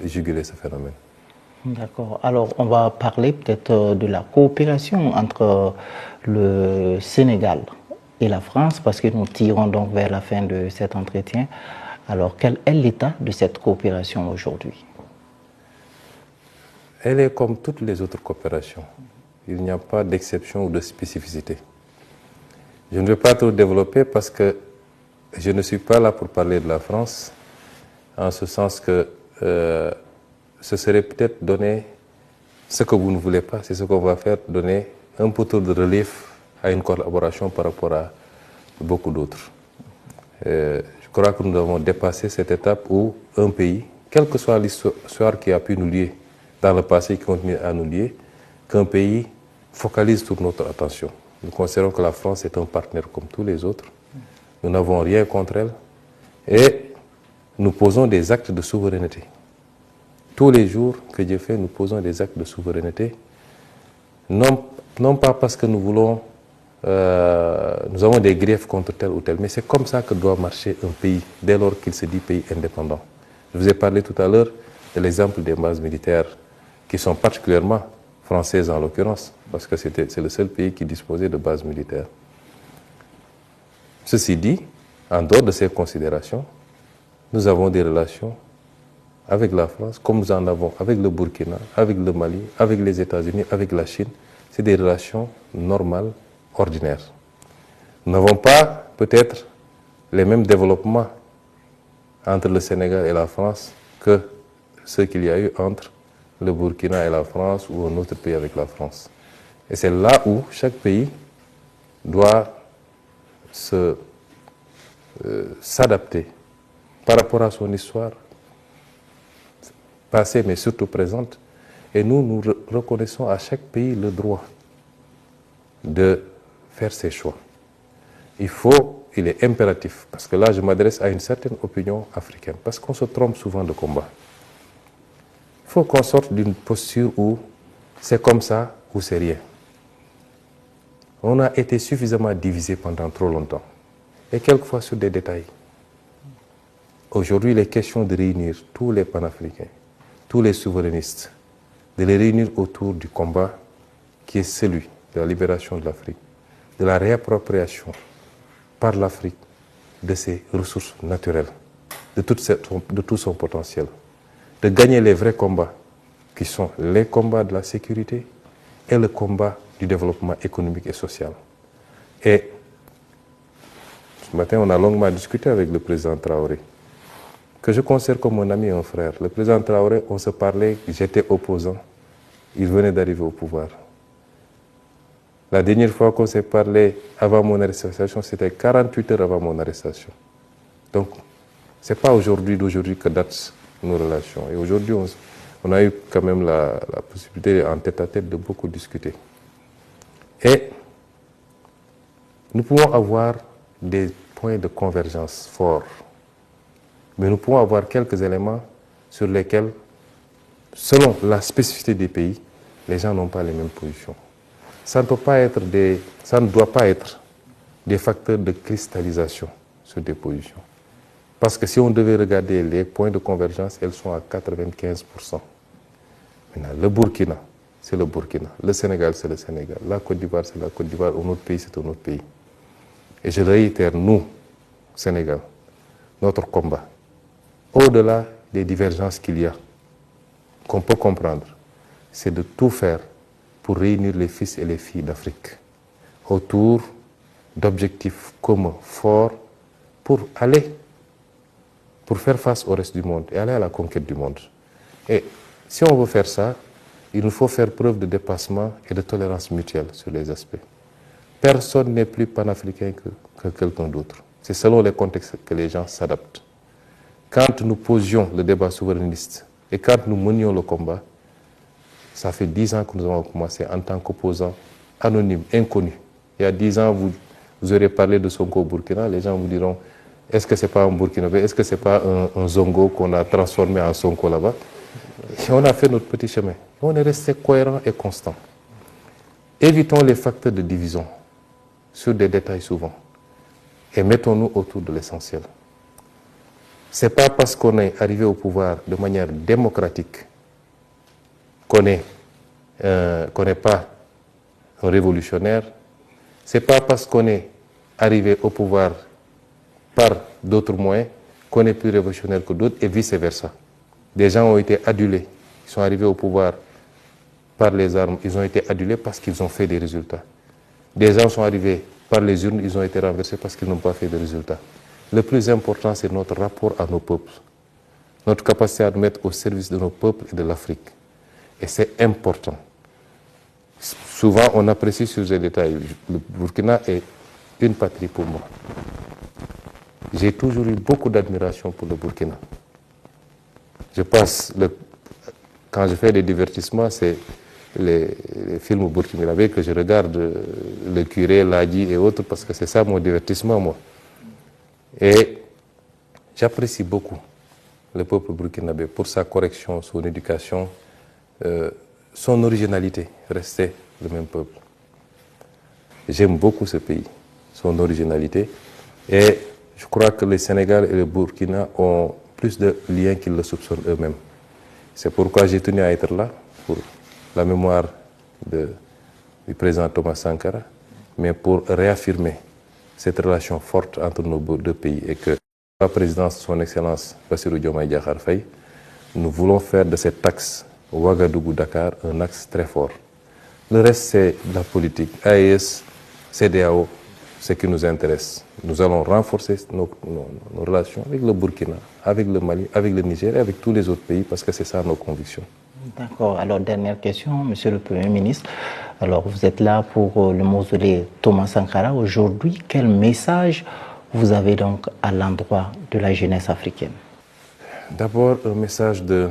juguler ce phénomène. D'accord. Alors, on va parler peut-être de la coopération entre le Sénégal et la France, parce que nous tirons donc vers la fin de cet entretien. Alors, quel est l'état de cette coopération aujourd'hui? Elle est comme toutes les autres coopérations. Il n'y a pas d'exception ou de spécificité. Je ne vais pas trop développer parce que je ne suis pas là pour parler de la France, en ce sens que ce serait peut-être donner ce que vous ne voulez pas, c'est ce qu'on va faire, donner un peu de relief à une collaboration par rapport à beaucoup d'autres. Je crois que nous avons dépassé cette étape où un pays, quelle que soit l'histoire qui a pu nous lier dans le passé, qui continue à nous lier, qu'un pays focalise toute notre attention. Nous considérons que la France est un partenaire comme tous les autres. Nous n'avons rien contre elle et nous posons des actes de souveraineté. Tous les jours que Dieu fait, nous posons des actes de souveraineté, non pas parce que nous voulons, nous avons des griefs contre tel ou tel, mais c'est comme ça que doit marcher un pays, dès lors qu'il se dit pays indépendant. Je vous ai parlé tout à l'heure de l'exemple des bases militaires, qui sont particulièrement françaises en l'occurrence, parce que c'est le seul pays qui disposait de bases militaires. Ceci dit, en dehors de ces considérations, nous avons des relations avec la France, comme nous en avons avec le Burkina, avec le Mali, avec les États-Unis, avec la Chine. C'est des relations normales, ordinaires. Nous n'avons pas peut-être les mêmes développements entre le Sénégal et la France que ceux qu'il y a eu entre le Burkina et la France ou un autre pays avec la France. Et c'est là où chaque pays doit s'adapter par rapport à son histoire passée, mais surtout présente. Et nous reconnaissons à chaque pays le droit de faire ses choix. Il est impératif, parce que là je m'adresse à une certaine opinion africaine, parce qu'on se trompe souvent de combat. Il faut qu'on sorte d'une posture où c'est comme ça ou c'est rien. On a été suffisamment divisé pendant trop longtemps, et quelquefois sur des détails. Aujourd'hui, il est question de réunir tous les panafricains, tous les souverainistes, de les réunir autour du combat qui est celui de la libération de l'Afrique, de la réappropriation par l'Afrique de ses ressources naturelles, de tout son potentiel, de gagner les vrais combats qui sont les combats de la sécurité et le combat du développement économique et social. Et ce matin, on a longuement discuté avec le président Traoré, que je considère comme un ami et un frère. Le président Traoré, on se parlait, j'étais opposant, il venait d'arriver au pouvoir. La dernière fois qu'on s'est parlé avant mon arrestation, c'était 48 heures avant mon arrestation. Donc, ce n'est pas d'aujourd'hui que datent nos relations. Et aujourd'hui, on a eu quand même la possibilité en tête-à-tête de beaucoup discuter. Et nous pouvons avoir des points de convergence forts, mais nous pouvons avoir quelques éléments sur lesquels, selon la spécificité des pays, les gens n'ont pas les mêmes positions. Ça ne doit pas être des facteurs de cristallisation sur des positions. Parce que si on devait regarder les points de convergence, elles sont à 95%. Maintenant, le Burkina, c'est le Burkina. Le Sénégal, c'est le Sénégal. La Côte d'Ivoire, c'est la Côte d'Ivoire. Un autre pays, c'est un autre pays. Et je réitère, nous, Sénégal, notre combat, au-delà des divergences qu'il y a, qu'on peut comprendre, c'est de tout faire pour réunir les fils et les filles d'Afrique autour d'objectifs communs, forts, pour faire face au reste du monde et aller à la conquête du monde. Et si on veut faire ça, il nous faut faire preuve de dépassement et de tolérance mutuelle sur les aspects. Personne n'est plus panafricain que quelqu'un d'autre. C'est selon les contextes que les gens s'adaptent. Quand nous posions le débat souverainiste et quand nous menions le combat, ça fait 10 ans que nous avons commencé en tant qu'opposants anonymes, inconnus. Il y a 10 ans, vous aurez parlé de Sonko au Burkina, les gens vous diront, est-ce que ce n'est pas un Burkinabé, est-ce que ce n'est pas un Zongo qu'on a transformé en Sonko là-bas? Et on a fait notre petit chemin. On est resté cohérent et constant. Évitons les facteurs de division sur des détails souvent et mettons-nous autour de l'essentiel. Ce n'est pas parce qu'on est arrivé au pouvoir de manière démocratique qu'on n'est pas un révolutionnaire. Ce n'est pas parce qu'on est arrivé au pouvoir par d'autres moyens qu'on est plus révolutionnaire que d'autres et vice-versa. Des gens ont été adulés, ils sont arrivés au pouvoir par les armes, ils ont été adulés parce qu'ils ont fait des résultats. Des gens sont arrivés par les urnes, ils ont été renversés parce qu'ils n'ont pas fait de résultats. Le plus important, c'est notre rapport à nos peuples, notre capacité à nous mettre au service de nos peuples et de l'Afrique. Et c'est important. Souvent, on apprécie sur les détails. Le Burkina est une patrie pour moi. J'ai toujours eu beaucoup d'admiration pour le Burkina. Quand je fais des divertissements, c'est les films burkinabés que je regarde, le curé, l'Adi et autres, parce que c'est ça mon divertissement, moi. Et j'apprécie beaucoup le peuple burkinabé pour sa correction, son éducation, son originalité, rester le même peuple. J'aime beaucoup ce pays, son originalité, et je crois que le Sénégal et le Burkina ont plus de liens qu'ils le soupçonnent eux-mêmes. C'est pourquoi j'ai tenu à être là, pour la mémoire du président Thomas Sankara, mais pour réaffirmer cette relation forte entre nos deux pays et que la présidence de son Excellence Bassirou Diomaye Diakhar Faye, nous voulons faire de cet axe Ouagadougou-Dakar un axe très fort. Le reste, c'est de la politique. AES, CEDEAO, ce qui nous intéresse. Nous allons renforcer nos relations avec le Burkina, avec le Mali, avec le Niger et avec tous les autres pays parce que c'est ça nos convictions. D'accord. Alors, dernière question, Monsieur le Premier ministre. Alors, vous êtes là pour le mausolée Thomas Sankara. Aujourd'hui, quel message vous avez donc à l'endroit de la jeunesse africaine? D'abord, un message de